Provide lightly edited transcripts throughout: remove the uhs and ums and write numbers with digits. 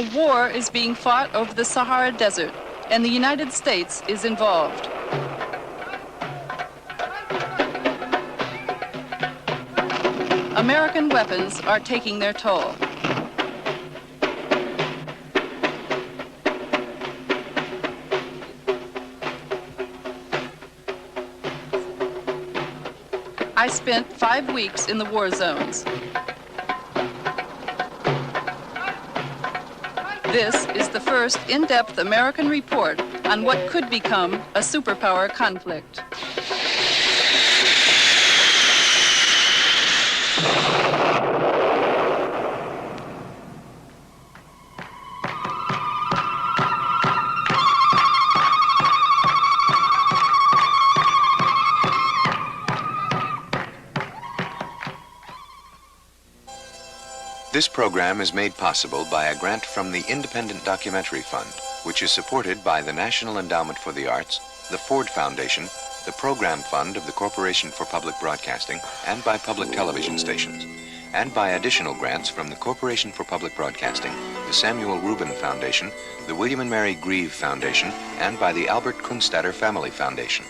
A war is being fought over the Sahara Desert, and the United States is involved. American weapons are taking their toll. I spent 5 weeks in the war zones. This is the first in-depth American report on what could become a superpower conflict. This program is made possible by a grant from the Independent Documentary Fund, which is supported by the National Endowment for the Arts, the Ford Foundation, the Program Fund of the Corporation for Public Broadcasting, and by public television stations, and by additional grants from the Corporation for Public Broadcasting, the Samuel Rubin Foundation, the William and Mary Grieve Foundation, and by the Albert Kunstadter Family Foundation.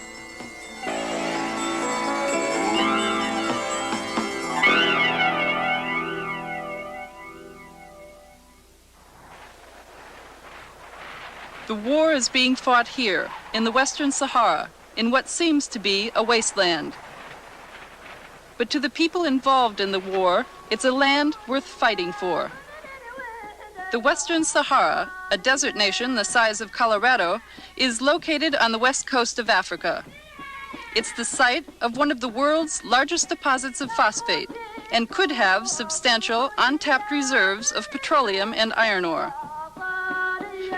The war is being fought here, in the Western Sahara, in what seems to be a wasteland. But to the people involved in the war, it's a land worth fighting for. The Western Sahara, a desert nation the size of Colorado, is located on the west coast of Africa. It's the site of one of the world's largest deposits of phosphate and could have substantial untapped reserves of petroleum and iron ore.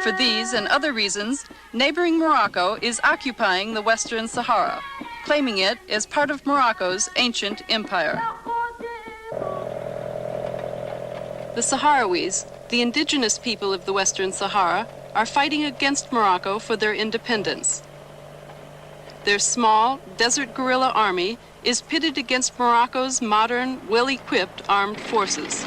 For these and other reasons, neighboring Morocco is occupying the Western Sahara, claiming it as part of Morocco's ancient empire. The Sahrawis, the indigenous people of the Western Sahara, are fighting against Morocco for their independence. Their small, desert guerrilla army is pitted against Morocco's modern, well-equipped armed forces.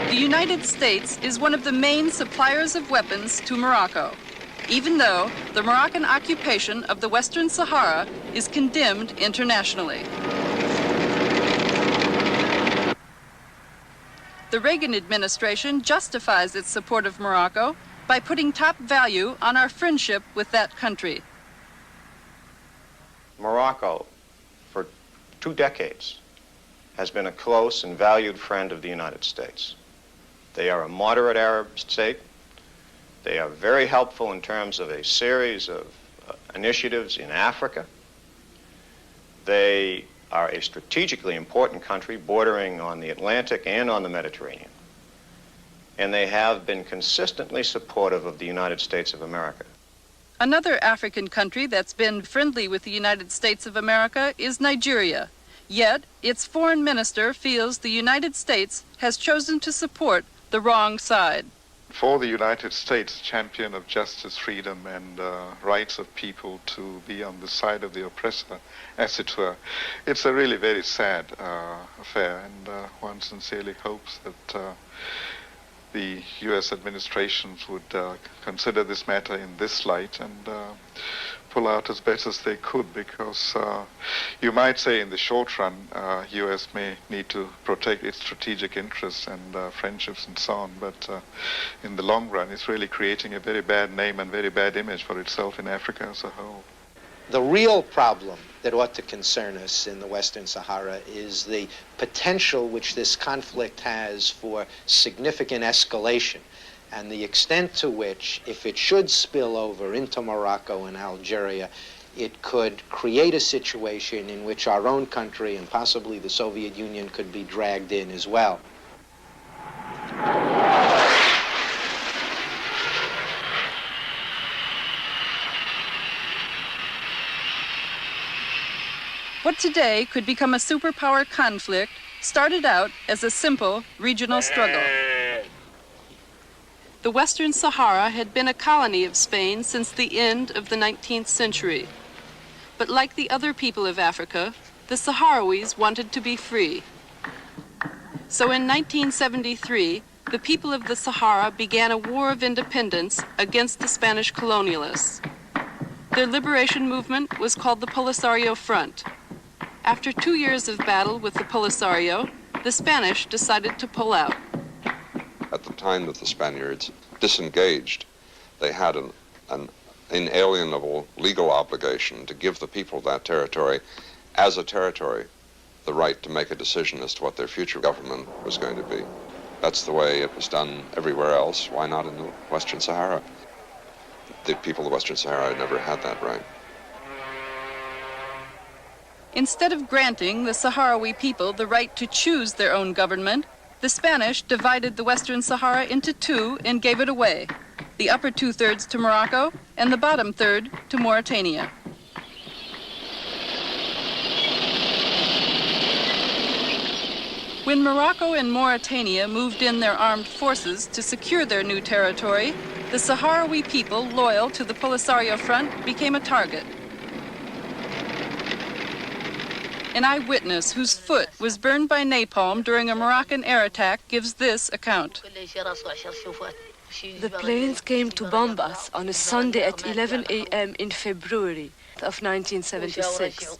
The United States is one of the main suppliers of weapons to Morocco, even though the Moroccan occupation of the Western Sahara is condemned internationally. The Reagan administration justifies its support of Morocco by putting top value on our friendship with that country. Morocco, for 2 decades, has been a close and valued friend of the United States. They are a moderate Arab state. They are very helpful in terms of a series of initiatives in Africa. They are a strategically important country bordering on the Atlantic and on the Mediterranean. And they have been consistently supportive of the United States of America. Another African country that's been friendly with the United States of America is Nigeria. Yet, its foreign minister feels the United States has chosen to support the wrong side. For the United States, champion of justice, freedom, and rights of people to be on the side of the oppressor, as it were, it's a really very sad affair, and one sincerely hopes that the U.S. administrations would consider this matter in this light and pull out as best as they could, because you might say in the short run, U.S. may need to protect its strategic interests and friendships and so on, but in the long run, it's really creating a very bad name and very bad image for itself in Africa as a whole. The real problem that ought to concern us in the Western Sahara is the potential which this conflict has for significant escalation, and the extent to which, if it should spill over into Morocco and Algeria, it could create a situation in which our own country and possibly the Soviet Union could be dragged in as well. What today could become a superpower conflict started out as a simple regional struggle. The Western Sahara had been a colony of Spain since the end of the 19th century. But like the other people of Africa, the Sahrawis wanted to be free. So in 1973, the people of the Sahara began a war of independence against the Spanish colonialists. Their liberation movement was called the Polisario Front. After 2 years of battle with the Polisario, the Spanish decided to pull out. At the time that the Spaniards disengaged, they had an inalienable legal obligation to give the people of that territory, as a territory, the right to make a decision as to what their future government was going to be. That's the way it was done everywhere else. Why not in the Western Sahara? The people of Western Sahara never had that right. Instead of granting the Sahrawi people the right to choose their own government, the Spanish divided the Western Sahara into two and gave it away, the upper 2/3 to Morocco and the bottom third to Mauritania. When Morocco and Mauritania moved in their armed forces to secure their new territory, the Sahrawi people loyal to the Polisario Front became a target. An eyewitness whose foot was burned by napalm during a Moroccan air attack gives this account. The planes came to bomb us on a Sunday at 11 a.m. in February of 1976.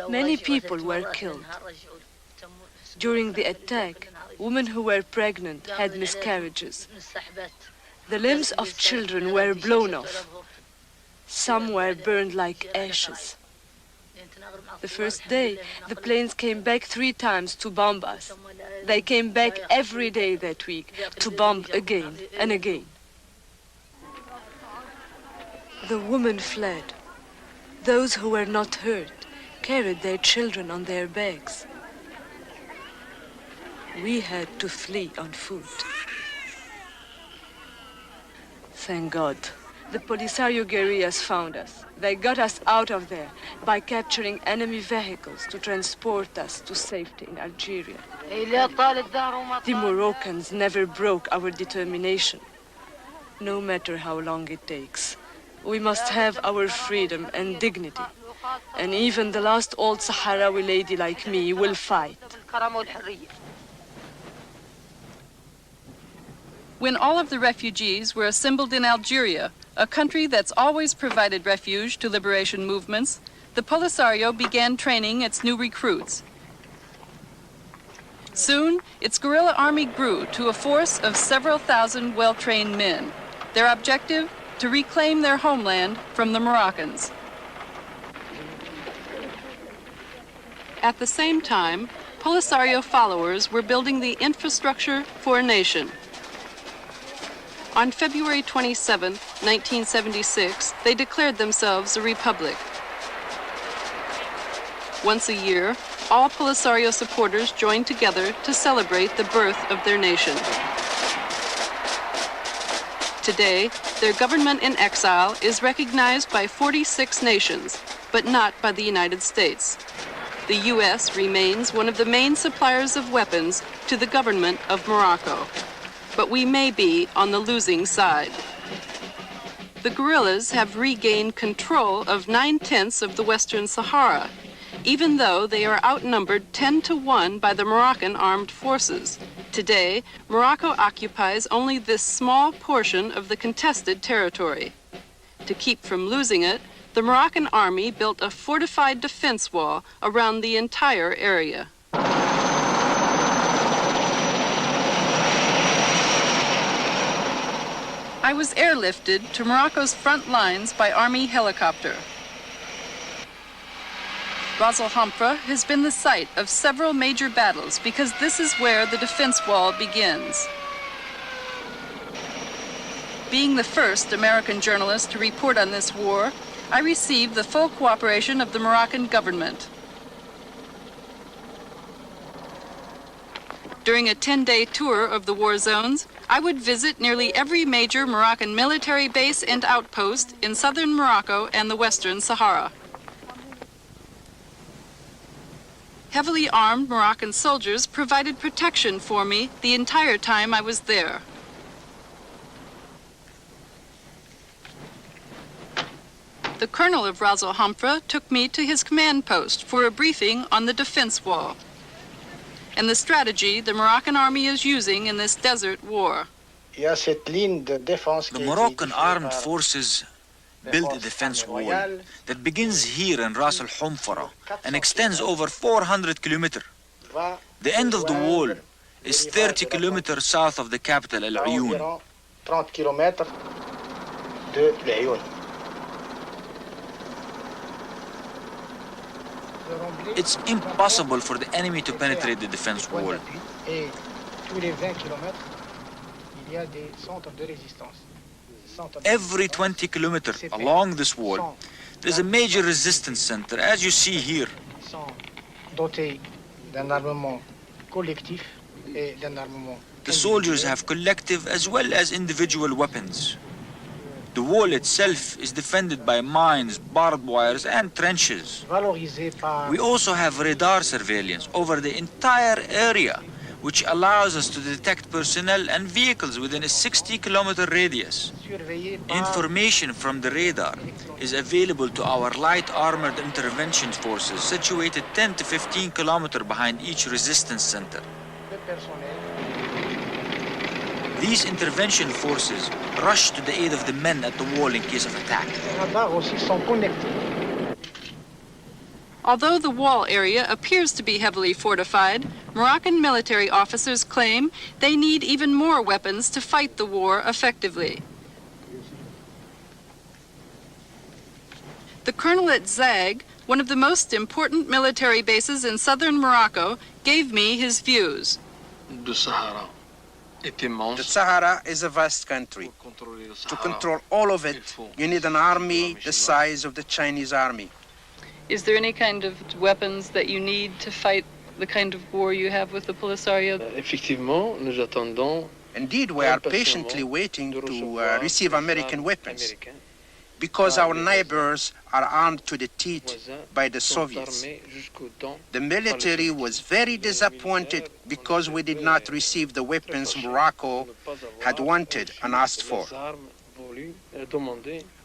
Many people were killed. During the attack, women who were pregnant had miscarriages. The limbs of children were blown off. Some were burned like ashes. The first day, the planes came back 3 times to bomb us. They came back every day that week to bomb again and again. The women fled. Those who were not hurt carried their children on their backs. We had to flee on foot. Thank God. The Polisario guerrillas found us. They got us out of there by capturing enemy vehicles to transport us to safety in Algeria. The Moroccans never broke our determination. No matter how long it takes, we must have our freedom and dignity. And even the last old Sahrawi lady like me will fight. When all of the refugees were assembled in Algeria, a country that's always provided refuge to liberation movements, the Polisario began training its new recruits. Soon, its guerrilla army grew to a force of several thousand well-trained men. Their objective, to reclaim their homeland from the Moroccans. At the same time, Polisario followers were building the infrastructure for a nation. On February 27, 1976, they declared themselves a republic. Once a year, all Polisario supporters joined together to celebrate the birth of their nation. Today, their government in exile is recognized by 46 nations, but not by the United States. The U.S. remains one of the main suppliers of weapons to the government of Morocco. But we may be on the losing side. The guerrillas have regained control of 9/10 of the Western Sahara, even though they are outnumbered 10-1 by the Moroccan armed forces. Today, Morocco occupies only this small portion of the contested territory. To keep from losing it, the Moroccan army built a fortified defense wall around the entire area. I was airlifted to Morocco's front lines by Army helicopter. Ras Al Hamra has been the site of several major battles because this is where the defense wall begins. Being the first American journalist to report on this war, I received the full cooperation of the Moroccan government. During a 10-day tour of the war zones, I would visit nearly every major Moroccan military base and outpost in southern Morocco and the Western Sahara. Heavily armed Moroccan soldiers provided protection for me the entire time I was there. The colonel of Ras Al Hamra took me to his command post for a briefing on the defense wall and the strategy the Moroccan army is using in this desert war. The Moroccan armed forces built a defense wall that begins here in Ras Al Hamra and extends over 400 kilometers. The end of the wall is 30 kilometers south of the capital, Al Ayoun. It's impossible for the enemy to penetrate the defense wall. Every 20 kilometers along this wall, there is a major resistance center, as you see here. The soldiers have collective as well as individual weapons. The wall itself is defended by mines, barbed wires, and trenches. We also have radar surveillance over the entire area, which allows us to detect personnel and vehicles within a 60-kilometer radius. Information from the radar is available to our light armored intervention forces situated 10 to 15 kilometers behind each resistance center. These intervention forces rush to the aid of the men at the wall in case of attack. Although the wall area appears to be heavily fortified, Moroccan military officers claim they need even more weapons to fight the war effectively. The colonel at Zag, one of the most important military bases in southern Morocco, gave me his views. The Sahara is a vast country. To control all of it, you need an army the size of the Chinese army. Is there any kind of weapons that you need to fight the kind of war you have with the Polisario? Indeed, we are patiently waiting to receive American weapons, because our neighbors are armed to the teeth by the Soviets. The military was very disappointed because we did not receive the weapons Morocco had wanted and asked for.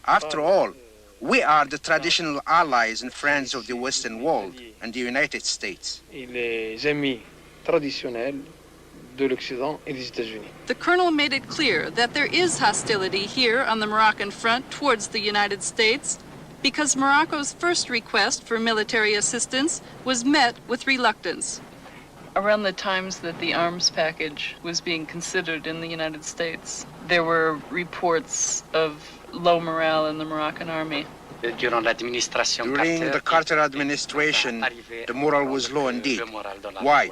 After all, we are the traditional allies and friends of the Western world and the United States. The colonel made it clear that there is hostility here on the Moroccan front towards the United States because Morocco's first request for military assistance was met with reluctance. Around the times that the arms package was being considered in the United States, there were reports of low morale in the Moroccan army. During the Carter administration, the morale was low indeed. Why?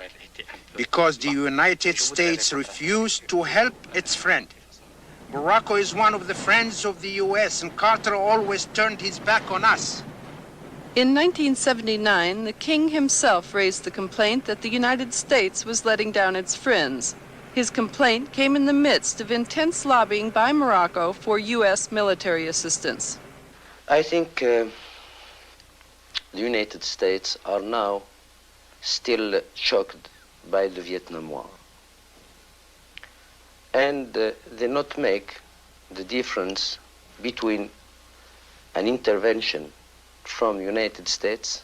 Because the United States refused to help its friend. Morocco is one of the friends of the U.S., and Carter always turned his back on us. In 1979, the king himself raised the complaint that the United States was letting down its friends. His complaint came in the midst of intense lobbying by Morocco for U.S. military assistance. I think the United States are now still shocked by the Vietnam War. And they not make the difference between an intervention from United States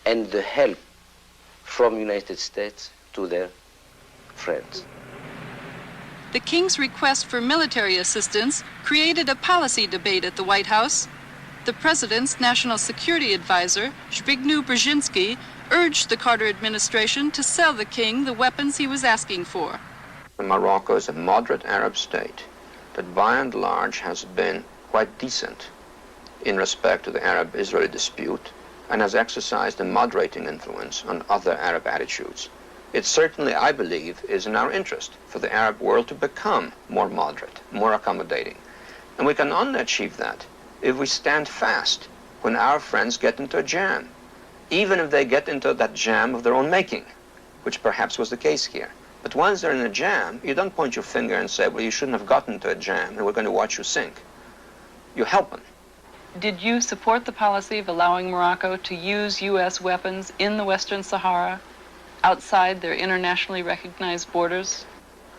and the help from United States to their friends. The king's request for military assistance created a policy debate at the White House. The president's national security advisor, Zbigniew Brzezinski, urged the Carter administration to sell the king the weapons he was asking for. Morocco is a moderate Arab state that by and large has been quite decent in respect to the Arab-Israeli dispute and has exercised a moderating influence on other Arab attitudes. It certainly, I believe, is in our interest for the Arab world to become more moderate, more accommodating. And we can only achieve that if we stand fast when our friends get into a jam, even if they get into that jam of their own making, which perhaps was the case here. But once they're in a jam, you don't point your finger and say, well, you shouldn't have gotten into a jam, and we're going to watch you sink. You help them. Did you support the policy of allowing Morocco to use U.S. weapons in the Western Sahara, outside their internationally recognized borders?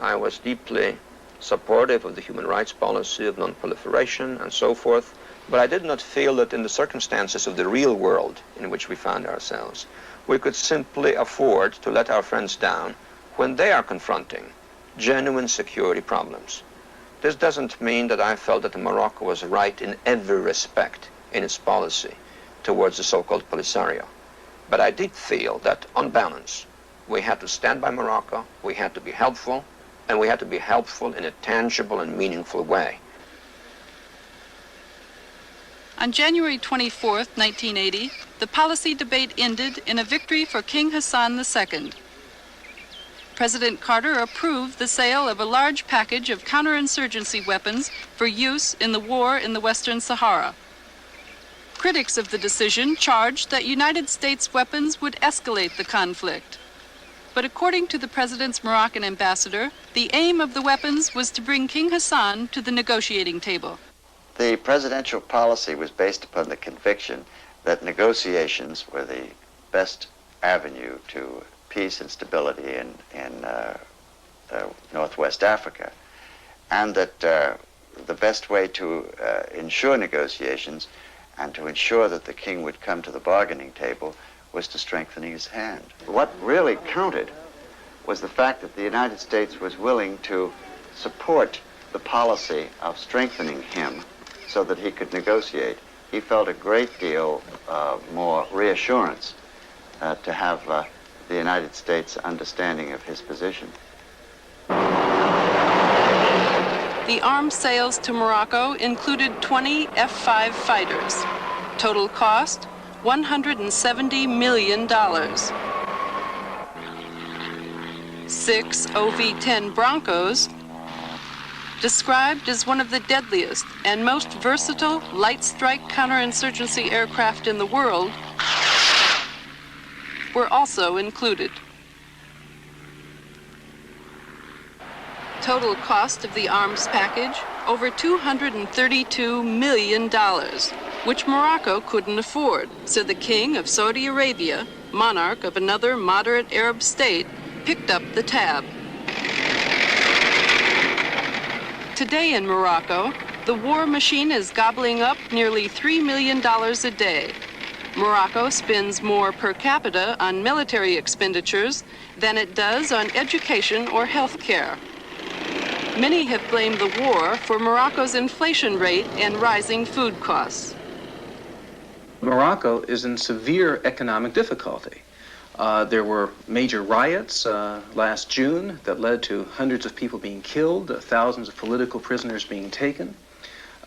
I was deeply supportive of the human rights policy of non-proliferation and so forth, but I did not feel that in the circumstances of the real world in which we found ourselves, we could simply afford to let our friends down when they are confronting genuine security problems. This doesn't mean that I felt that Morocco was right in every respect in its policy towards the so-called Polisario. But I did feel that, on balance, we had to stand by Morocco, we had to be helpful, and we had to be helpful in a tangible and meaningful way. On January 24th, 1980, the policy debate ended in a victory for King Hassan II. President Carter approved the sale of a large package of counterinsurgency weapons for use in the war in the Western Sahara. Critics of the decision charged that United States weapons would escalate the conflict. But according to the president's Moroccan ambassador, the aim of the weapons was to bring King Hassan to the negotiating table. The presidential policy was based upon the conviction that negotiations were the best avenue to peace and stability in Northwest Africa, and that the best way to ensure negotiations and to ensure that the king would come to the bargaining table was to strengthen his hand. What really counted was the fact that the United States was willing to support the policy of strengthening him so that he could negotiate. He felt a great deal more reassurance to have the United States understanding of his position. The arms sales to Morocco included 20 F-5 fighters. Total cost, $170 million. 6 OV-10 Broncos, described as one of the deadliest and most versatile light strike counterinsurgency aircraft in the world, were also included. Total cost of the arms package, over $232 million, which Morocco couldn't afford, so the king of Saudi Arabia, monarch of another moderate Arab state, picked up the tab. Today in Morocco, the war machine is gobbling up nearly $3 million a day. Morocco spends more per capita on military expenditures than it does on education or health care. Many have blamed the war for Morocco's inflation rate and rising food costs. Morocco is in severe economic difficulty. There were major riots last June that led to hundreds of people being killed, thousands of political prisoners being taken.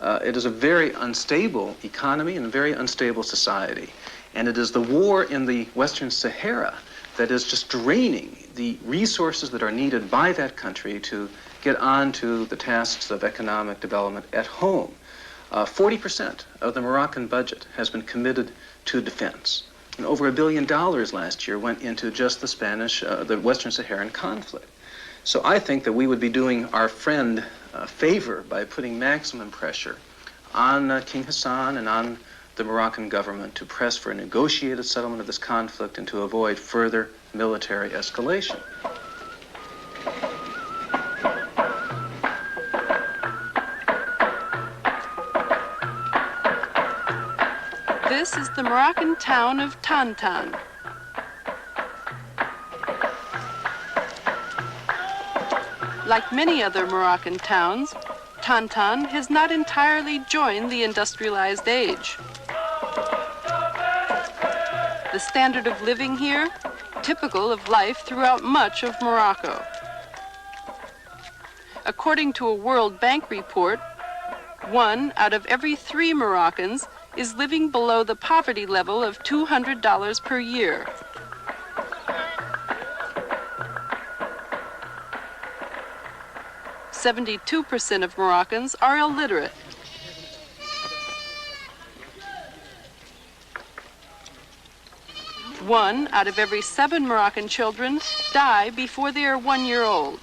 It is a very unstable economy and a very unstable society. And it is the war in the Western Sahara that is just draining the resources that are needed by that country to get on to the tasks of economic development at home. 40% of the Moroccan budget has been committed to defense. And over $1 billion last year went into just the Western Saharan conflict. So I think that we would be doing our friend a favor by putting maximum pressure on King Hassan and on the Moroccan government to press for a negotiated settlement of this conflict and to avoid further military escalation. This is the Moroccan town of Tantan. Like many other Moroccan towns, Tantan has not entirely joined the industrialized age. The standard of living here, typical of life throughout much of Morocco. According to a World Bank report, 1 out of every 3 Moroccans is living below the poverty level of $200 per year. (72% of Moroccans are illiterate. One out of every 7 Moroccan children die before they are 1 year old.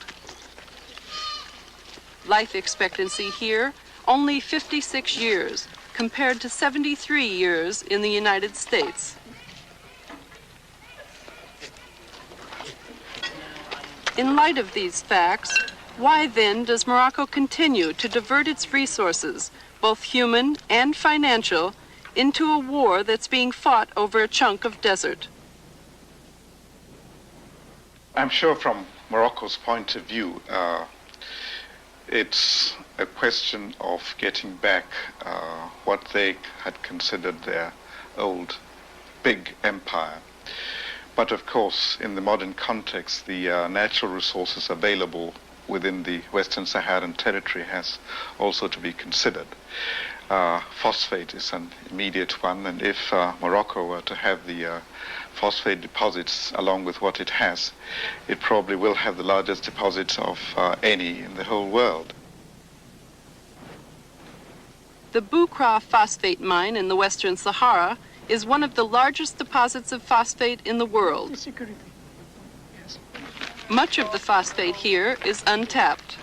Life expectancy here, only 56 years, compared to 73 years in the United States. In light of these facts, Why then does Morocco continue to divert its resources, both human and financial, into a war that's being fought over a chunk of desert? I'm sure from Morocco's point of view, it's a question of getting back what they had considered their old big empire. But of course, in the modern context, the natural resources available within the Western Saharan territory has also to be considered. Phosphate is an immediate one, and if Morocco were to have the phosphate deposits along with what it has, it probably will have the largest deposits of any in the whole world. The Boukra phosphate mine in the Western Sahara is one of the largest deposits of phosphate in the world. Much of the phosphate here is untapped.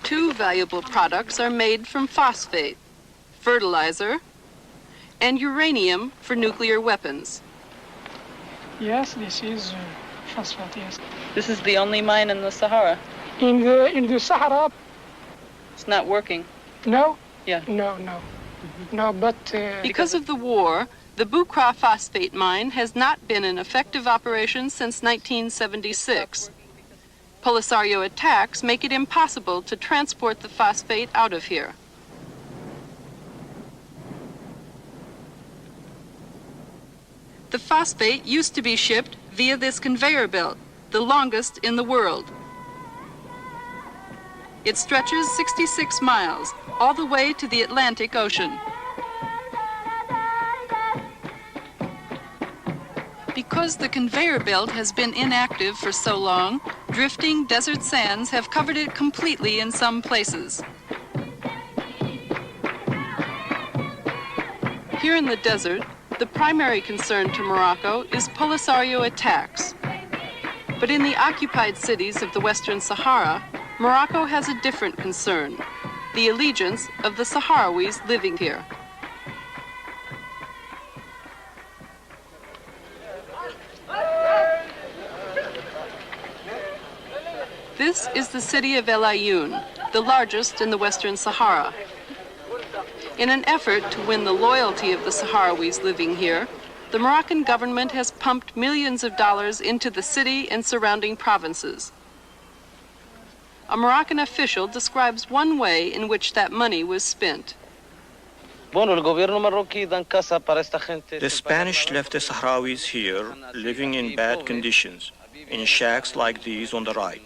Two valuable products are made from phosphate: fertilizer and uranium for nuclear weapons. Yes, this is phosphate, yes. This is the only mine in the Sahara. In the Sahara? It's not working. No? Yeah. No. No, but... Because of the war, the Boukra phosphate mine has not been in effective operation since 1976. Polisario attacks make it impossible to transport the phosphate out of here. The phosphate used to be shipped via this conveyor belt, the longest in the world. It stretches 66 miles, all the way to the Atlantic Ocean. Because the conveyor belt has been inactive for so long, drifting desert sands have covered it completely in some places. Here in the desert, the primary concern to Morocco is Polisario attacks. But in the occupied cities of the Western Sahara, Morocco has a different concern: the allegiance of the Sahrawis living here. This is the city of El Ayoun, the largest in the Western Sahara. In an effort to win the loyalty of the Sahrawis living here, the Moroccan government has pumped millions of dollars into the city and surrounding provinces. A Moroccan official describes one way in which that money was spent. The Spanish left the Sahrawis here living in bad conditions, in shacks like these on the right.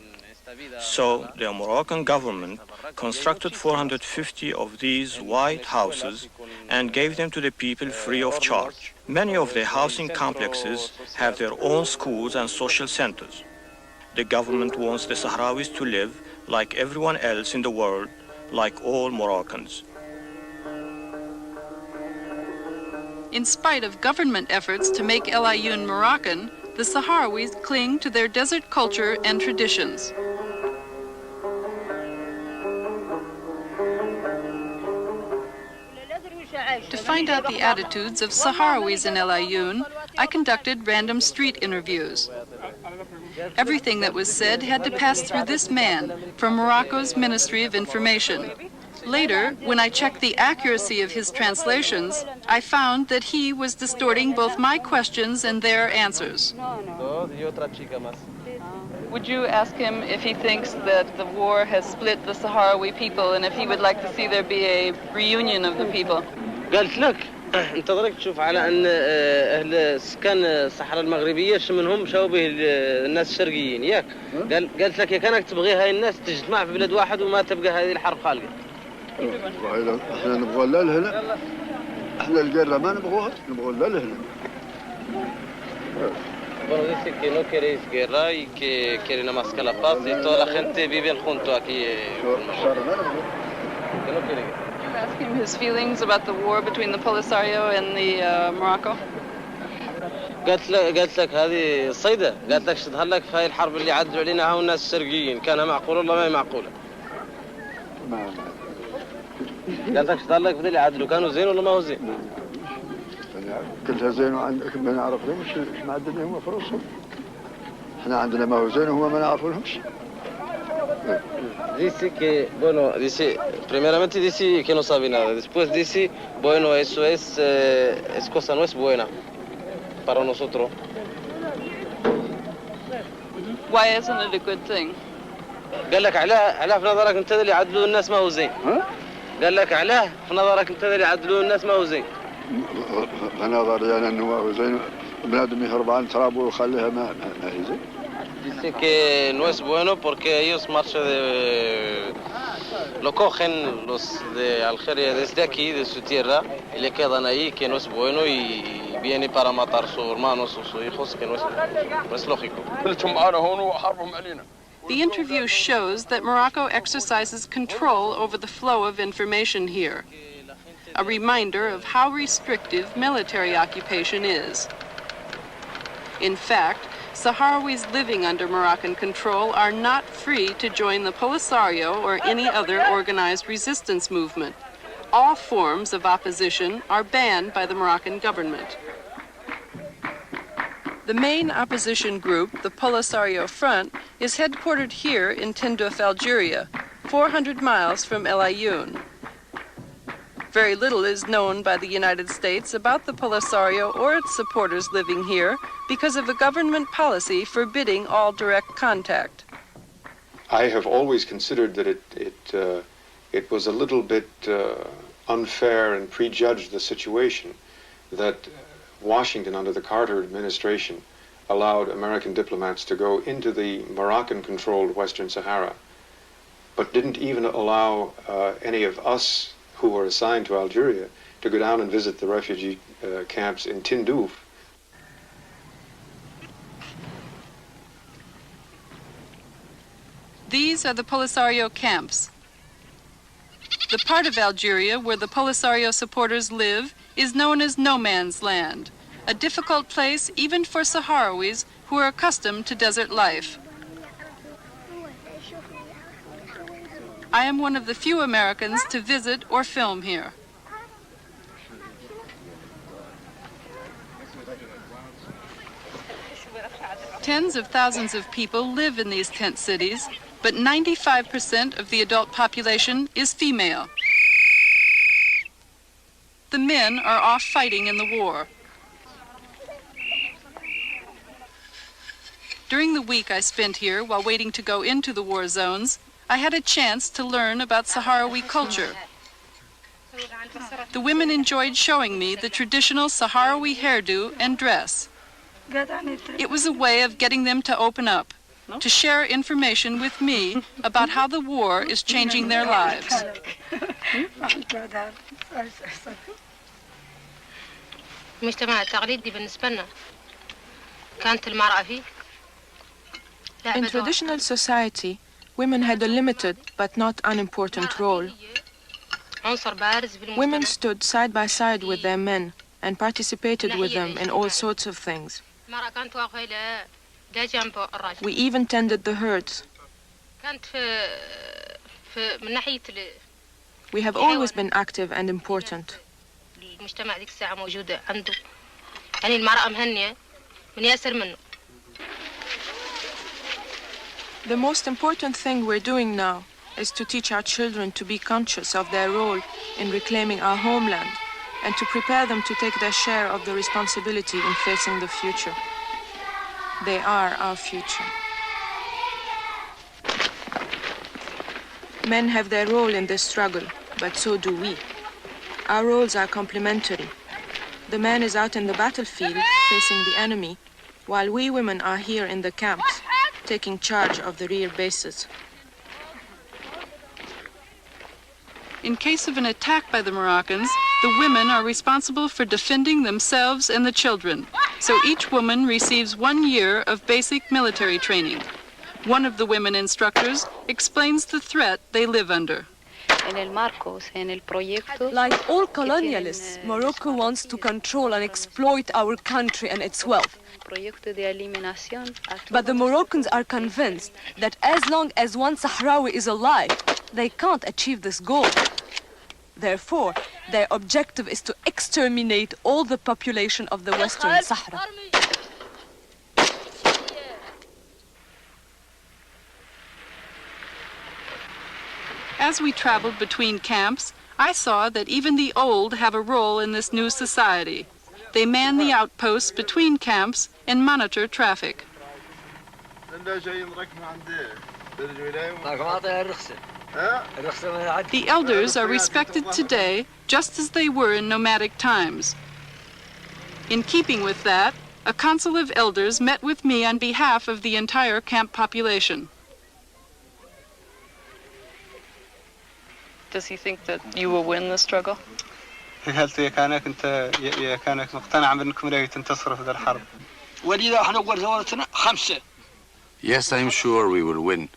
So the Moroccan government constructed 450 of these white houses and gave them to the people free of charge. Many of the housing complexes have their own schools and social centers. The government wants the Sahrawis to live like everyone else in the world, like all Moroccans. In spite of government efforts to make El Ayoun Moroccan, the Sahrawis cling to their desert culture and traditions. To find out the attitudes of Sahrawis in El Ayoun, I conducted random street interviews. Everything that was said had to pass through this man from Morocco's Ministry of Information. Later, when I checked the accuracy of his translations, I found that he was distorting both my questions and their answers. Would you ask him if he thinks that the war has split the Sahrawi people and if he would like to see there be a reunion of the people? قلت لك انت ضرك تشوف على ان اهل سكان الصحراء المغربيه منهم شبه الناس الشرقيين ياك قالت لك يا كانك تبغي هاي الناس تجتمع في بلد واحد وما تبقى هذه الحرب خالقه احنا نبغى لا الهنا احنا القرة ما نبغوها نبغى لا الهنا Bueno, dice que no queréis guerra y que quieren más que la paz y toda la gente vive junto aquí. Que no quiere guerra. Ask him his feelings about the war between the Polisario and the Morocco. قالت لك هذه الصيدة قالت لك شدها لك في هاي الحرب اللي عدوا علينا هاو الناس الشرقيين كانها معقولة ولا ما هي معقولة؟ قالت لك شدها لك في اللي عدلوا كانوا زين ولا ما هو زين؟ كلها زين وعندك ما نعرف لهمش ما عندنا هم فلوسهم احنا عندنا ما هو زين وهم ما نعرف لهمش Dice que, bueno, dice, primeramente dice que no sabe nada. Después dice, bueno, eso es cosa no es buena para nosotros. Why isn't it a good thing? قال لك علاه في نظرك انت اللي يعدلوا الناس ما هو زين. قال لك علاه في نظرك انت اللي يعدلوا الناس ما هو زين. نظري انا انه ما هو زين بنادم يهرب عن ترابه ويخليها ما هي زين. Dice que no es bueno porque ellos marchan lo cogen los de Algeria desde aquí, de su tierra, y le quedan ahí, que no es bueno, y viene para matar a sus hermanos o sus hijos, que no es lógico. The interview shows that Morocco exercises control over the flow of information here, a reminder of how restrictive military occupation is. In fact, Sahrawis living under Moroccan control are not free to join the Polisario or any other organized resistance movement. All forms of opposition are banned by the Moroccan government. The main opposition group, the Polisario Front, is headquartered here in Tindouf, Algeria, 400 miles El Ayoun. Very little is known by the United States about the Polisario or its supporters living here because of a government policy forbidding all direct contact. I have always considered that it was a little bit unfair and prejudged the situation that Washington under the Carter administration allowed American diplomats to go into the Moroccan-controlled Western Sahara, but didn't even allow any of us who were assigned to Algeria to go down and visit the refugee camps in Tindouf. These are the Polisario camps. The part of Algeria where the Polisario supporters live is known as no man's land, a difficult place even for Sahrawis who are accustomed to desert life. I am one of the few Americans to visit or film here. Tens of thousands of people live in these tent cities, but 95% of the adult population is female. The men are off fighting in the war. During the week I spent here while waiting to go into the war zones, I had a chance to learn about Sahrawi culture. The women enjoyed showing me the traditional Sahrawi hairdo and dress. It was a way of getting them to open up, to share information with me about how the war is changing their lives. المجتمع التقليدي بالنسبة لنا كانت المرأة فيه. In traditional society, women had a limited but not unimportant role. Women stood side by side with their men and participated with them in all sorts of things. We even tended the herds. We have always been active and important. The most important thing we're doing now is to teach our children to be conscious of their role in reclaiming our homeland and to prepare them to take their share of the responsibility in facing the future. They are our future. Men have their role in this struggle, but so do we. Our roles are complementary. The man is out in the battlefield facing the enemy, while we women are here in the camps, taking charge of the rear bases. In case of an attack by the Moroccans, the women are responsible for defending themselves and the children. So each woman receives 1 year of basic military training. One of the women instructors explains the threat they live under. Like all colonialists, Morocco wants to control and exploit our country and its wealth. But the Moroccans are convinced that as long as one Sahrawi is alive, they can't achieve this goal. Therefore, their objective is to exterminate all the population of the Western Sahara. as we traveled between camps, I saw that even the old have a role in this new society. They man the outposts between camps and monitor traffic. The elders are respected today just as they were in nomadic times. In keeping with that, a council of elders met with me on behalf of the entire camp population. Does he think that you will win the struggle? Yes, I'm sure we will win.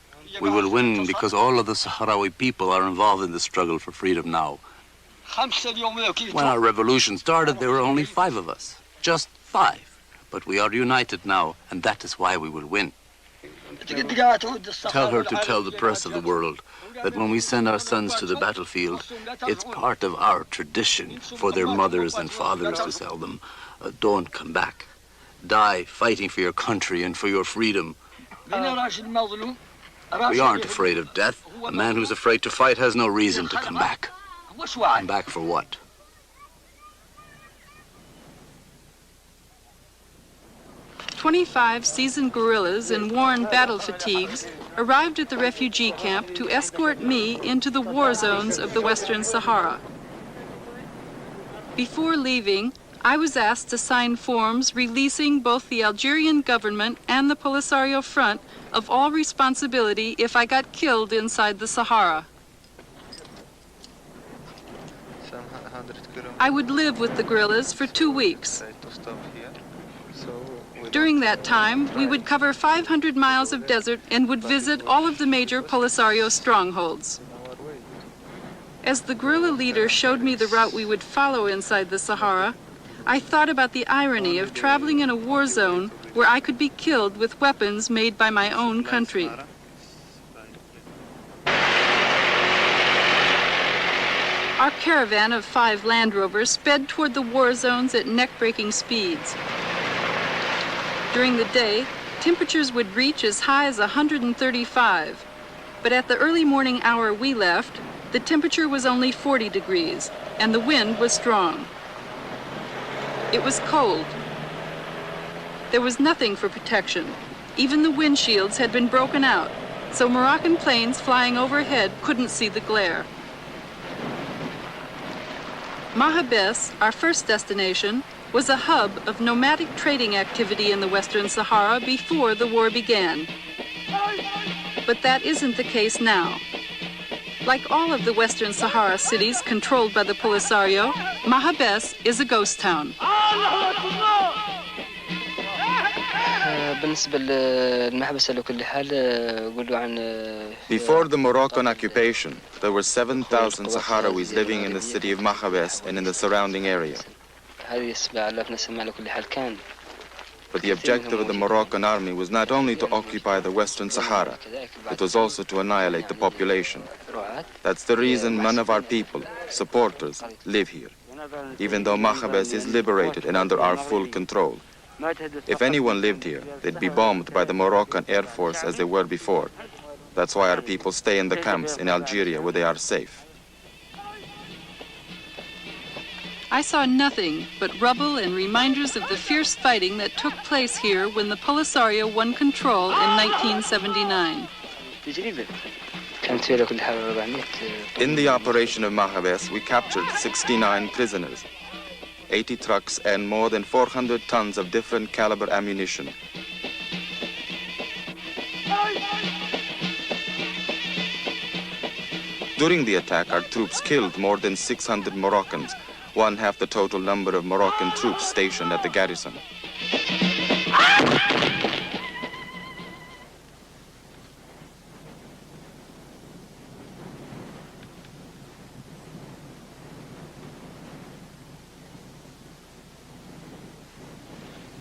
We will win because all of the Sahrawi people are involved in the struggle for freedom now. When our revolution started, there were only 5 of us. Just 5. But we are united now, and that is why we will win. Tell her to tell the press of the world that when we send our sons to the battlefield, it's part of our tradition for their mothers and fathers to tell them, don't come back. Die fighting for your country and for your freedom. We aren't afraid of death. A man who's afraid to fight has no reason to come back. Come back for what? "25 seasoned guerrillas in worn battle fatigues arrived at the refugee camp to escort me into the war zones of the Western Sahara. Before leaving, I was asked to sign forms releasing both the Algerian government and the Polisario Front of all responsibility if I got killed inside the Sahara. I would live with the guerrillas for 2 weeks. During that time, we would cover 500 miles of desert and would visit all of the major Polisario strongholds. As the guerrilla leader showed me the route we would follow inside the Sahara, I thought about the irony of traveling in a war zone where I could be killed with weapons made by my own country. Our caravan of 5 Land Rovers sped toward the war zones at neck-breaking speeds. During the day, temperatures would reach as high as 135, but at the early morning hour we left, the temperature was only 40 degrees, and the wind was strong. It was cold. There was nothing for protection. Even the windshields had been broken out, so Moroccan planes flying overhead couldn't see the glare. Mahabes, our first destination, was a hub of nomadic trading activity in the Western Sahara before the war began. But that isn't the case now. Like all of the Western Sahara cities controlled by the Polisario, Mahabes is a ghost town. Before the Moroccan occupation, there were 7,000 Sahrawis living in the city of Mahabes and in the surrounding area. But the objective of the Moroccan army was not only to occupy the Western Sahara, it was also to annihilate the population. That's the reason none of our people, supporters, live here, even though Mahabes is liberated and under our full control. If anyone lived here, they'd be bombed by the Moroccan Air Force as they were before. That's why our people stay in the camps in Algeria where they are safe. I saw nothing but rubble and reminders of the fierce fighting that took place here when the Polisario won control in 1979. In the operation of Mahabes, we captured 69 prisoners, 80 trucks, and more than 400 tons of different caliber ammunition. During the attack, our troops killed more than 600 Moroccans, 1/2 the total number of Moroccan troops stationed at the garrison.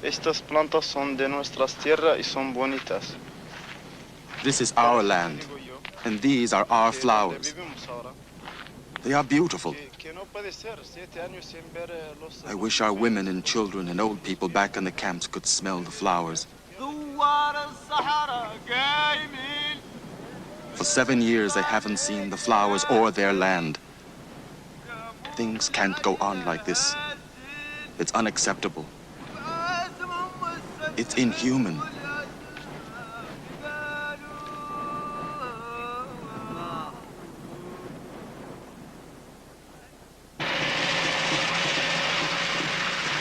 Estas plantas son de nuestras tierras y son bonitas. This is our land, and these are our flowers. They are beautiful. I wish our women and children and old people back in the camps could smell the flowers. For 7 years, they haven't seen the flowers or their land. Things can't go on like this. It's unacceptable. It's inhuman.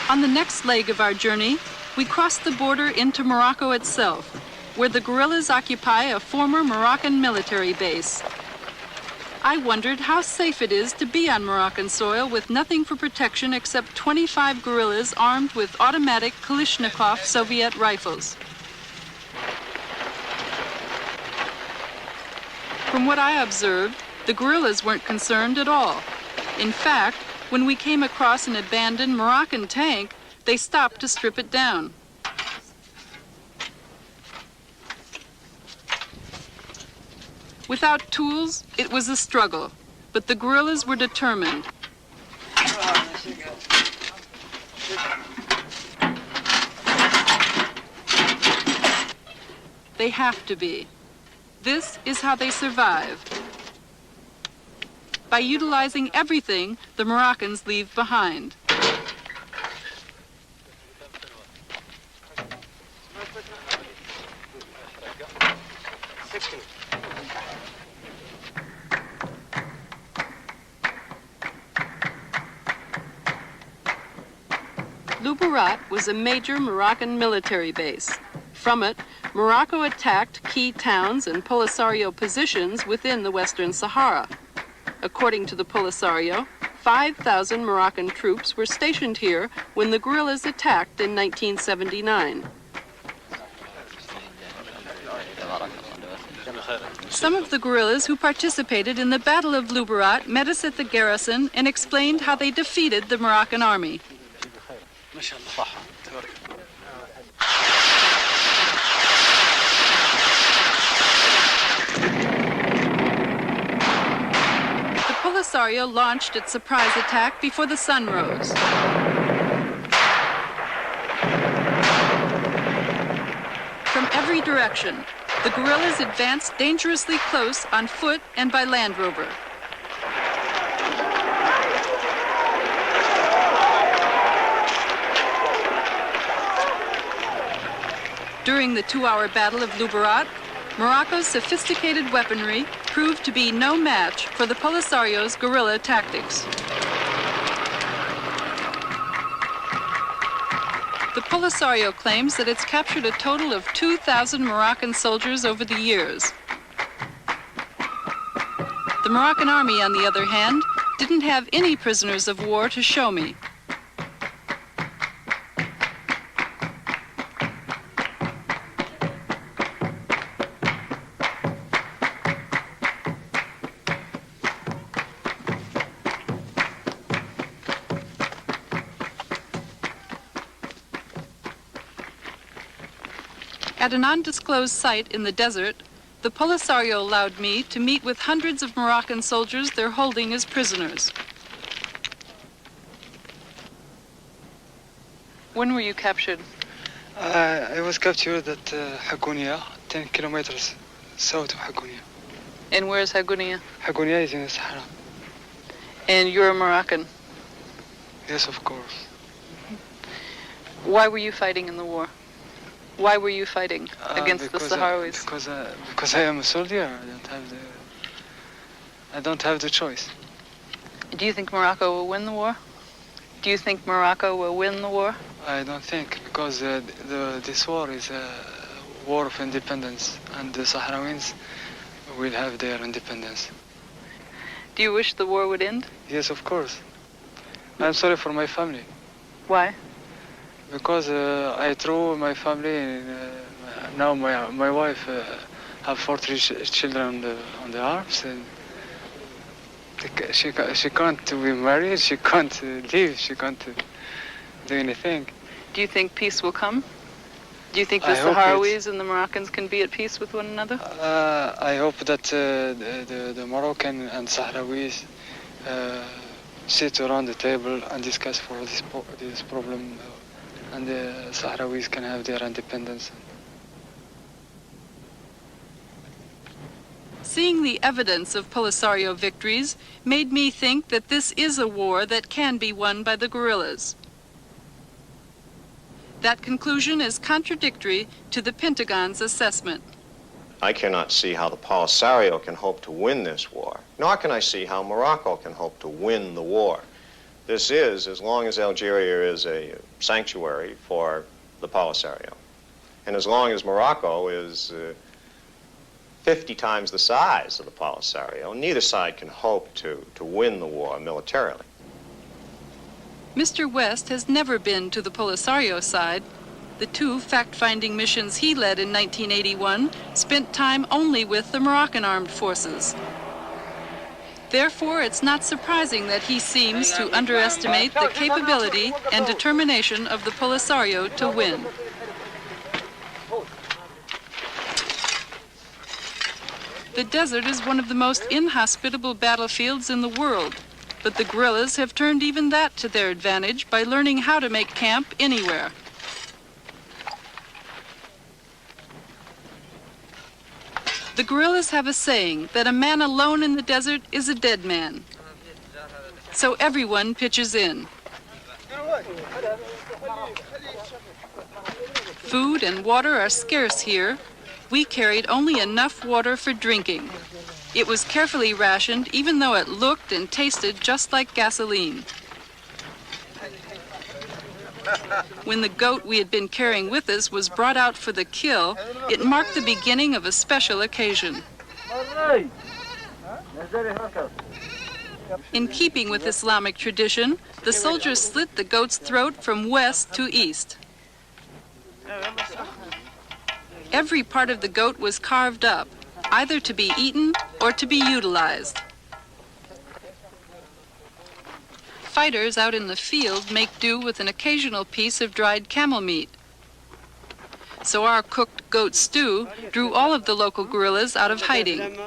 On the next leg of our journey, we crossed the border into Morocco itself, where the guerrillas occupy a former Moroccan military base. I wondered how safe it is to be on Moroccan soil with nothing for protection except 25 guerrillas armed with automatic Kalashnikov Soviet rifles. From what I observed, the guerrillas weren't concerned at all. In fact, when we came across an abandoned Moroccan tank, they stopped to strip it down. Without tools, it was a struggle, but the guerrillas were determined. They have to be. This is how they survive. By utilizing everything the Moroccans leave behind. Luberat was a major Moroccan military base. From it, Morocco attacked key towns and Polisario positions within the Western Sahara. According to the Polisario, 5,000 Moroccan troops were stationed here when the guerrillas attacked in 1979. Some of the guerrillas who participated in the Battle of Luberat met us at the garrison and explained how they defeated the Moroccan army. Polisario launched its surprise attack before the sun rose. From every direction, the guerrillas advanced dangerously close on foot and by Land Rover. During the 2-hour Battle of Luberat, Morocco's sophisticated weaponry proved to be no match for the Polisario's guerrilla tactics. The Polisario claims that it's captured a total of 2,000 Moroccan soldiers over the years. The Moroccan army, on the other hand, didn't have any prisoners of war to show me. At an undisclosed site in the desert, the Polisario allowed me to meet with hundreds of Moroccan soldiers they're holding as prisoners. When were you captured? I was captured at Hagunia, 10 kilometers south of Hagunia. And where's Hagunia? Hagunia is in the Sahara. And you're a Moroccan? Yes, of course. Why were you fighting in the war? Why were you fighting against the Sahrawis? Because I am a soldier. I don't have the choice. Do you think Morocco will win the war? Do you think Morocco will win the war? I don't think, because this war is a war of independence, and the Sahrawis will have their independence. Do you wish the war would end? Yes, of course. I'm sorry for my family. Why? Because I threw my family, now my wife have 4 children on the arms, and she can't be married, she can't live, she can't do anything. Do you think peace will come? Do you think the Sahrawis and the Moroccans can be at peace with one another? I hope that the Moroccan and Sahrawis sit around the table and discuss for this problem, and the Sahrawis can have their independence. Seeing the evidence of Polisario victories made me think that this is a war that can be won by the guerrillas. That conclusion is contradictory to the Pentagon's assessment. I cannot see how the Polisario can hope to win this war, nor can I see how Morocco can hope to win the war. This is, as long as Algeria is a sanctuary for the Polisario, and as long as Morocco is 50 times the size of the Polisario, neither side can hope to win the war militarily. Mr. West has never been to the Polisario side. The two fact-finding missions he led in 1981 spent time only with the Moroccan armed forces. Therefore, it's not surprising that he seems to underestimate the capability and determination of the Polisario to win. The desert is one of the most inhospitable battlefields in the world, but the guerrillas have turned even that to their advantage by learning how to make camp anywhere. The guerrillas have a saying that a man alone in the desert is a dead man. So everyone pitches in. Food and water are scarce here. We carried only enough water for drinking. It was carefully rationed, even though it looked and tasted just like gasoline. When the goat we had been carrying with us was brought out for the kill, it marked the beginning of a special occasion. In keeping with Islamic tradition, the soldiers slit the goat's throat from west to east. Every part of the goat was carved up, either to be eaten or to be utilized. Fighters out in the field make do with an occasional piece of dried camel meat. So our cooked goat stew drew all of the local guerrillas out of hiding.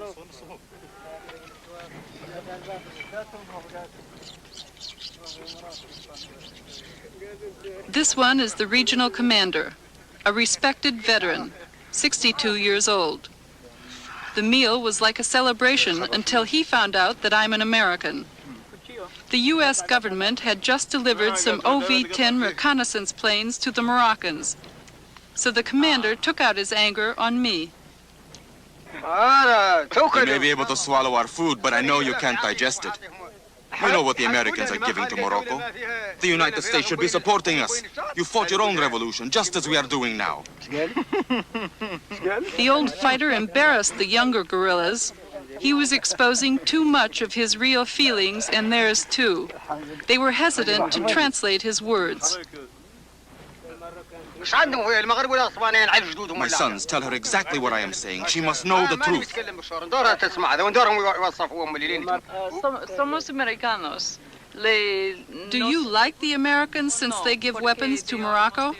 This one is the regional commander, a respected veteran, 62 years old. The meal was like a celebration until he found out that I'm an American. The U.S. government had just delivered some OV-10 reconnaissance planes to the Moroccans, so the commander took out his anger on me. You may be able to swallow our food, but I know you can't digest it. We know what the Americans are giving to Morocco. The United States should be supporting us. You fought your own revolution, just as we are doing now. The old fighter embarrassed the younger guerrillas. He was exposing too much of his real feelings and theirs too. They were hesitant to translate his words. My sons, tell her exactly what I am saying. She must know the truth. Somos americanos. Do you like the Americans since they give weapons to Morocco?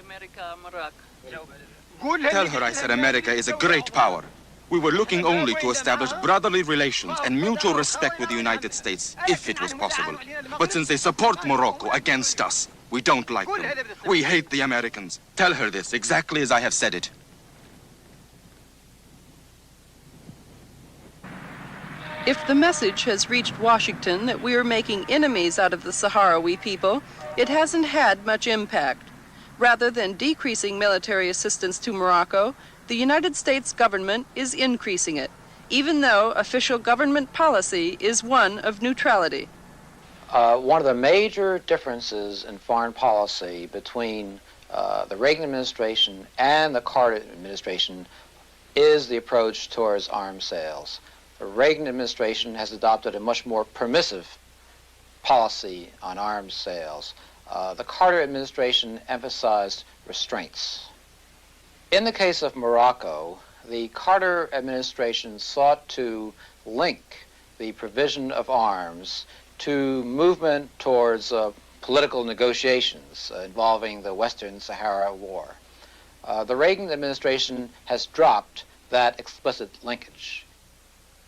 Tell her I said America is a great power. We were looking only to establish brotherly relations and mutual respect with the United States, if it was possible. But since they support Morocco against us, we don't like them. We hate the Americans. Tell her this exactly as I have said it. If the message has reached Washington that we are making enemies out of the Sahrawi people, it hasn't had much impact. Rather than decreasing military assistance to Morocco, the United States government is increasing it, even though official government policy is one of neutrality. One of the major differences in foreign policy between the Reagan administration and the Carter administration is the approach towards arms sales. The Reagan administration has adopted a much more permissive policy on arms sales. The Carter administration emphasized restraints. In the case of Morocco, the Carter administration sought to link the provision of arms to movement towards political negotiations involving the Western Sahara War. The Reagan administration has dropped that explicit linkage.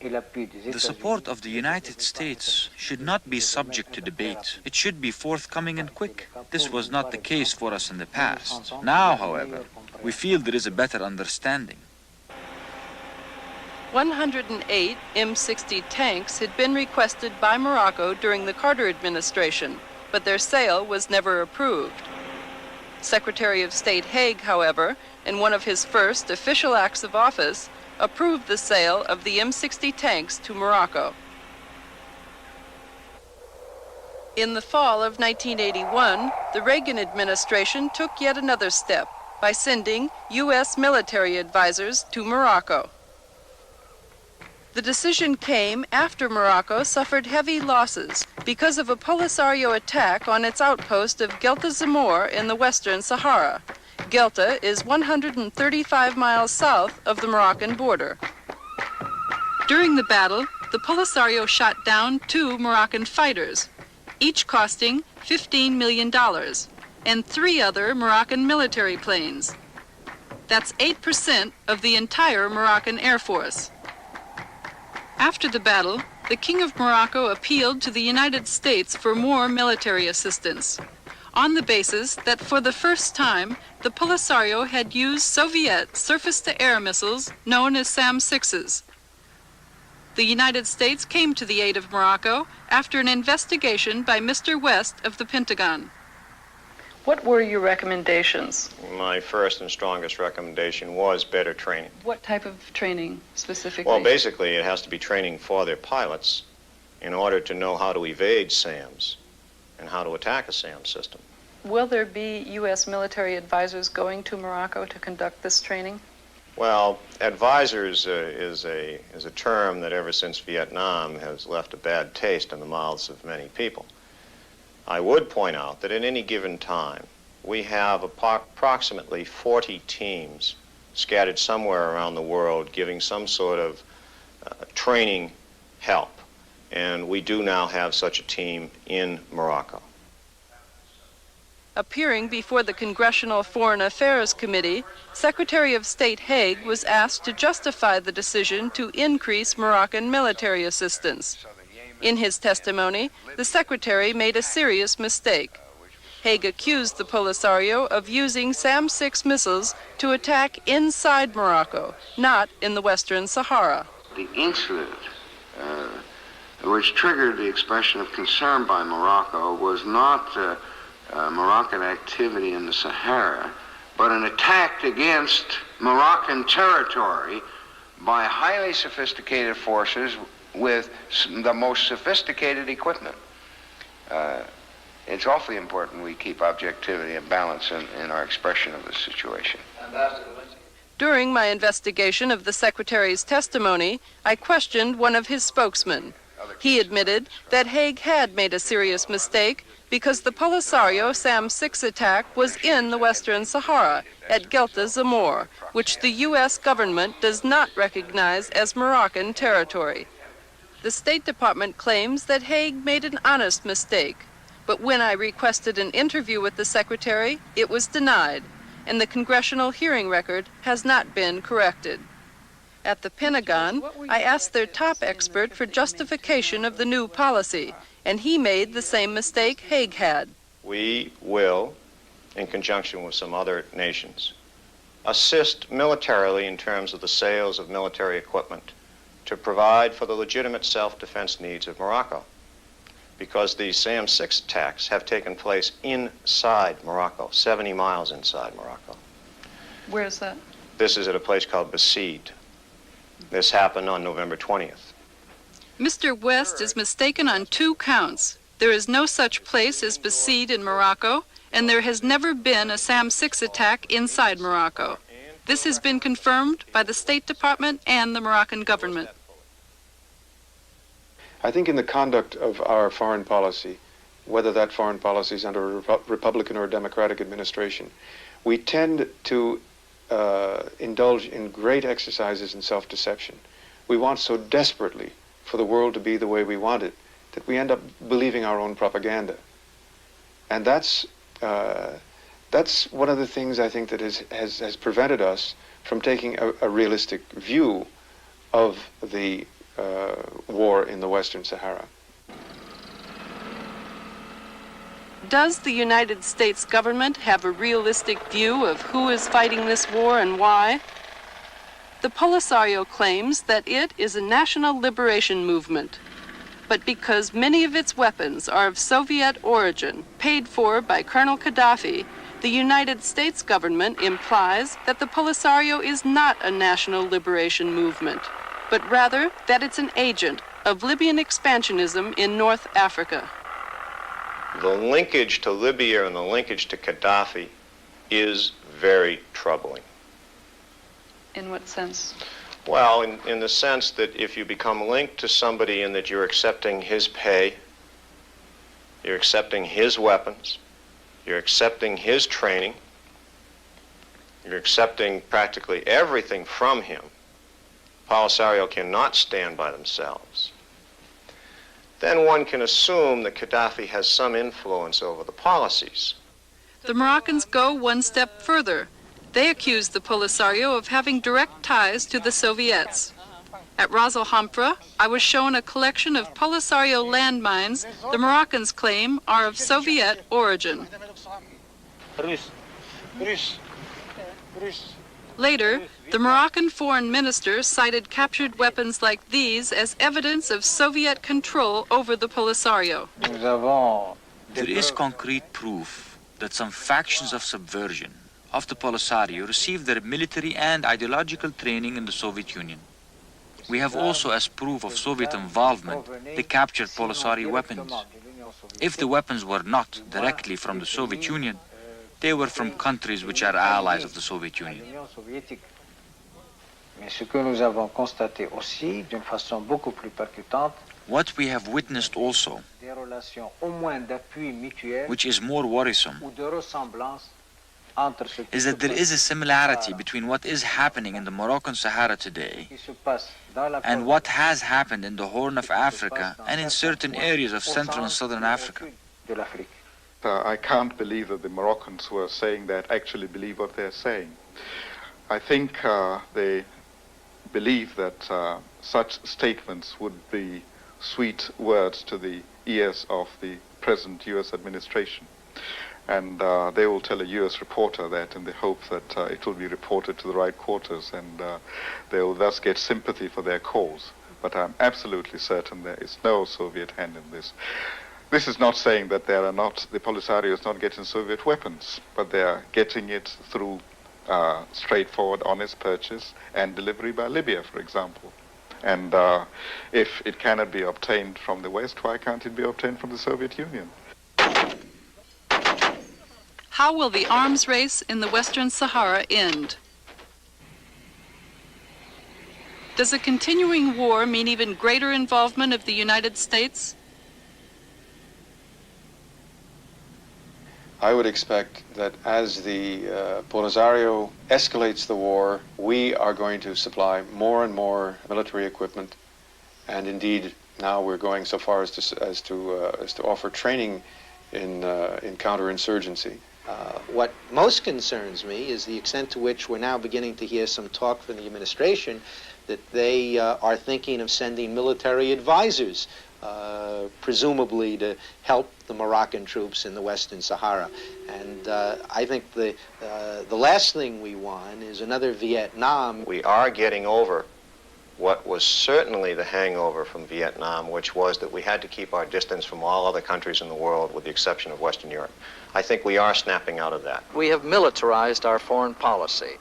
The support of the United States should not be subject to debate. It should be forthcoming and quick. This was not the case for us in the past. Now, however, we feel there is a better understanding. 108 M60 tanks had been requested by Morocco during the Carter administration, but their sale was never approved. Secretary of State Haig, however, in one of his first official acts of office, approved the sale of the M60 tanks to Morocco. In the fall of 1981, the Reagan administration took yet another step by sending U.S. military advisors to Morocco. The decision came after Morocco suffered heavy losses because of a Polisario attack on its outpost of Guelta Zamor in the Western Sahara. Guelta is 135 miles south of the Moroccan border. During the battle, the Polisario shot down 2 Moroccan fighters, each costing $15 million, and 3 other Moroccan military planes. That's 8% of the entire Moroccan Air Force. After the battle, the King of Morocco appealed to the United States for more military assistance, on the basis that for the first time, the Polisario had used Soviet surface-to-air missiles known as SAM-6s. The United States came to the aid of Morocco after an investigation by Mr. West of the Pentagon. What were your recommendations? My first and strongest recommendation was better training. What type of training specifically? Well, basically, it has to be training for their pilots in order to know how to evade SAMs and how to attack a SAM system. Will there be U.S. military advisors going to Morocco to conduct this training? Well, advisors is a term that ever since Vietnam has left a bad taste in the mouths of many people. I would point out that at any given time, we have approximately 40 teams scattered somewhere around the world giving some sort of training help. And we do now have such a team in Morocco. Appearing before the Congressional Foreign Affairs Committee, Secretary of State Haig was asked to justify the decision to increase Moroccan military assistance. In his testimony, the Secretary made a serious mistake. Haig accused the Polisario of using SAM-6 missiles to attack inside Morocco, not in the Western Sahara. The incident which triggered the expression of concern by Morocco was not Moroccan activity in the Sahara, but an attack against Moroccan territory by highly sophisticated forces with the most sophisticated equipment. It's awfully important we keep objectivity and balance in our expression of the situation. During my investigation of the Secretary's testimony, I questioned one of his spokesmen. He admitted that Haig had made a serious mistake because the Polisario SAM-6 attack was in the Western Sahara at Guelta Zamor, which the U.S. government does not recognize as Moroccan territory. The State Department claims that Haig made an honest mistake, but when I requested an interview with the Secretary, it was denied, and the congressional hearing record has not been corrected. At the Pentagon, I asked their top expert for justification of the new policy, and he made the same mistake Haig had. We will, in conjunction with some other nations, assist militarily in terms of the sales of military equipment to provide for the legitimate self-defense needs of Morocco, because these SAM-6 attacks have taken place inside Morocco, 70 miles inside Morocco. Where is that? This is at a place called Basied. This happened on November 20th. Mr. West is mistaken on 2 counts. There is no such place as Basied in Morocco, and there has never been a SAM-6 attack inside Morocco. This has been confirmed by the State Department and the Moroccan government. I think in the conduct of our foreign policy, whether that foreign policy is under a Republican or a Democratic administration, we tend to indulge in great exercises in self-deception. We want so desperately for the world to be the way we want it that we end up believing our own propaganda. And that's one of the things I think that has prevented us from taking a realistic view of the war in the Western Sahara. Does the United States government have a realistic view of who is fighting this war and why? The Polisario claims that it is a national liberation movement. But because many of its weapons are of Soviet origin, paid for by Colonel Gaddafi, the United States government implies that the Polisario is not a national liberation movement, but rather that it's an agent of Libyan expansionism in North Africa. The linkage to Libya and the linkage to Gaddafi is very troubling. In what sense? Well, in the sense that if you become linked to somebody in that you're accepting his pay, you're accepting his weapons, you're accepting his training, you're accepting practically everything from him, Polisario cannot stand by themselves. Then one can assume that Gaddafi has some influence over the policies. The Moroccans go one step further. They accuse the Polisario of having direct ties to the Soviets. At Ras Al Hamra, I was shown a collection of Polisario landmines the Moroccans claim are of Soviet origin. Later, the Moroccan foreign minister cited captured weapons like these as evidence of Soviet control over the Polisario. There is concrete proof that some factions of subversion of the Polisario received their military and ideological training in the Soviet Union. We have also, as proof of Soviet involvement, the captured Polisario weapons. If the weapons were not directly from the Soviet Union, they were from countries which are allies of the Soviet Union. What we have witnessed also, which is more worrisome, is that there is a similarity between what is happening in the Moroccan Sahara today and what has happened in the Horn of Africa and in certain areas of Central and Southern Africa. I can't believe that the Moroccans who are saying that actually believe what they're saying. I think they believe that such statements would be sweet words to the ears of the present U.S. administration. And they will tell a U.S. reporter that in the hope that it will be reported to the right quarters, and they will thus get sympathy for their cause. But I'm absolutely certain there is no Soviet hand in this. This is not saying that the Polisario is not getting Soviet weapons, but they are getting it through straightforward, honest purchase and delivery by Libya, for example. And if it cannot be obtained from the West, why can't it be obtained from the Soviet Union? How will the arms race in the Western Sahara end? Does a continuing war mean even greater involvement of the United States? I would expect that as the Polisario escalates the war, we are going to supply more and more military equipment, and indeed now we're going so far as to offer training in counterinsurgency. What most concerns me is the extent to which we're now beginning to hear some talk from the administration that they are thinking of sending military advisors, presumably to help the Moroccan troops in the Western Sahara. And I think the last thing we want is another Vietnam. We are getting over what was certainly the hangover from Vietnam, which was that we had to keep our distance from all other countries in the world with the exception of Western Europe. I think we are snapping out of that. We have militarized our foreign policy.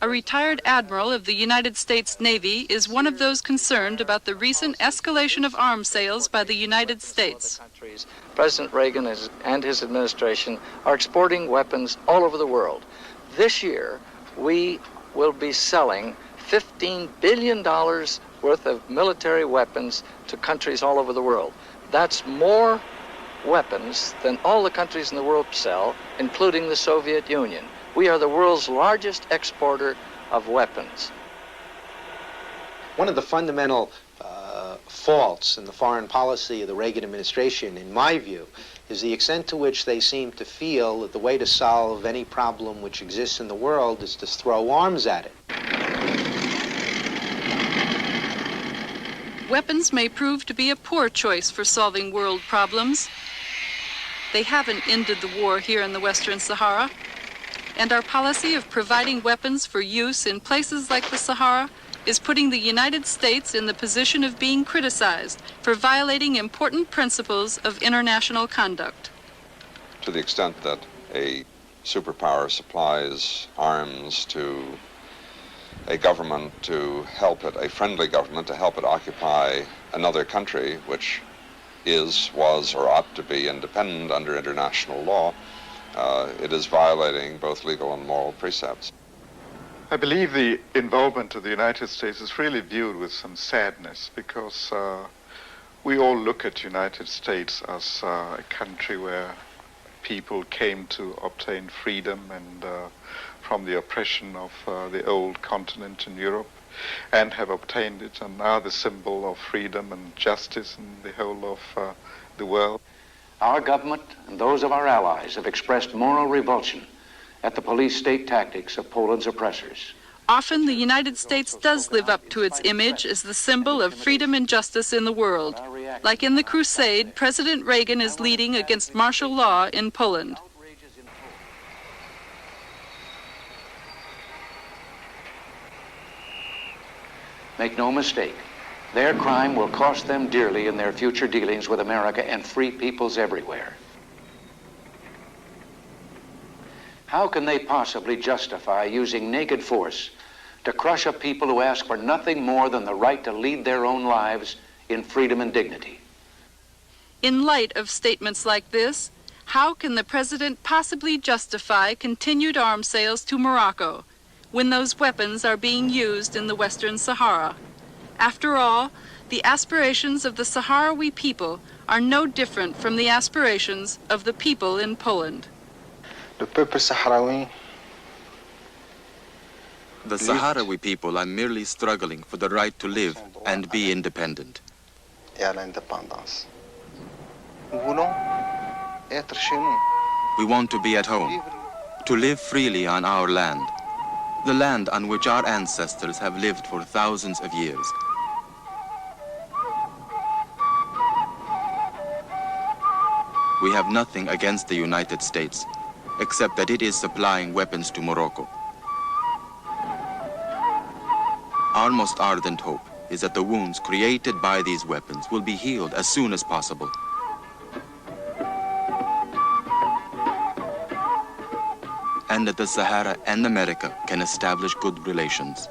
A retired admiral of the United States Navy is one of those concerned about the recent escalation of arms sales by the United States. President Reagan and his administration are exporting weapons all over the world. This year, we will be selling $15 billion worth of military weapons to countries all over the world. That's more weapons than all the countries in the world sell, including the Soviet Union. We are the world's largest exporter of weapons. One of the fundamental faults in the foreign policy of the Reagan administration, in my view, is the extent to which they seem to feel that the way to solve any problem which exists in the world is to throw arms at it. Weapons may prove to be a poor choice for solving world problems. They haven't ended the war here in the Western Sahara, And our policy of providing weapons for use in places like the Sahara is putting the United States in the position of being criticized for violating important principles of international conduct. To the extent that a superpower supplies arms to a government to help it, a friendly government to help it occupy another country which is, was, or ought to be independent under international law, it is violating both legal and moral precepts. I believe the involvement of the United States is really viewed with some sadness because we all look at the United States as a country where people came to obtain freedom and from the oppression of the old continent in Europe and have obtained it and are the symbol of freedom and justice in the whole of the world. Our government and those of our allies have expressed moral revulsion at the police state tactics of Poland's oppressors. Often the United States does live up to its image as the symbol of freedom and justice in the world. Like in the crusade President Reagan is leading against martial law in Poland. Make no mistake, their crime will cost them dearly in their future dealings with America and free peoples everywhere. How can they possibly justify using naked force to crush a people who ask for nothing more than the right to lead their own lives in freedom and dignity? In light of statements like this, how can the president possibly justify continued arms sales to Morocco when those weapons are being used in the Western Sahara? After all, the aspirations of the Sahrawi people are no different from the aspirations of the people in Poland. The Sahrawi people are merely struggling for the right to live and be independent. We want to be at home, to live freely on our land, the land on which our ancestors have lived for thousands of years. We have nothing against the United States, except that it is supplying weapons to Morocco. Our most ardent hope is that the wounds created by these weapons will be healed as soon as possible. And that the Sahara and America can establish good relations.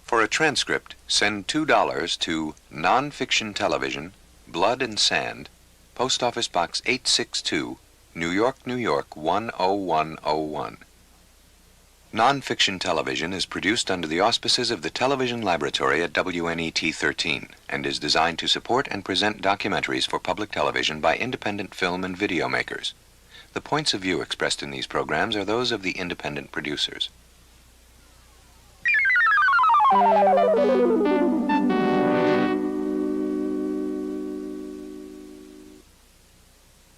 For a transcript, send $2 to Nonfiction Television, Blood and Sand, Post Office Box 862, New York, New York 10101. Nonfiction Television is produced under the auspices of the Television Laboratory at WNET-13 and is designed to support and present documentaries for public television by independent film and video makers. The points of view expressed in these programs are those of the independent producers.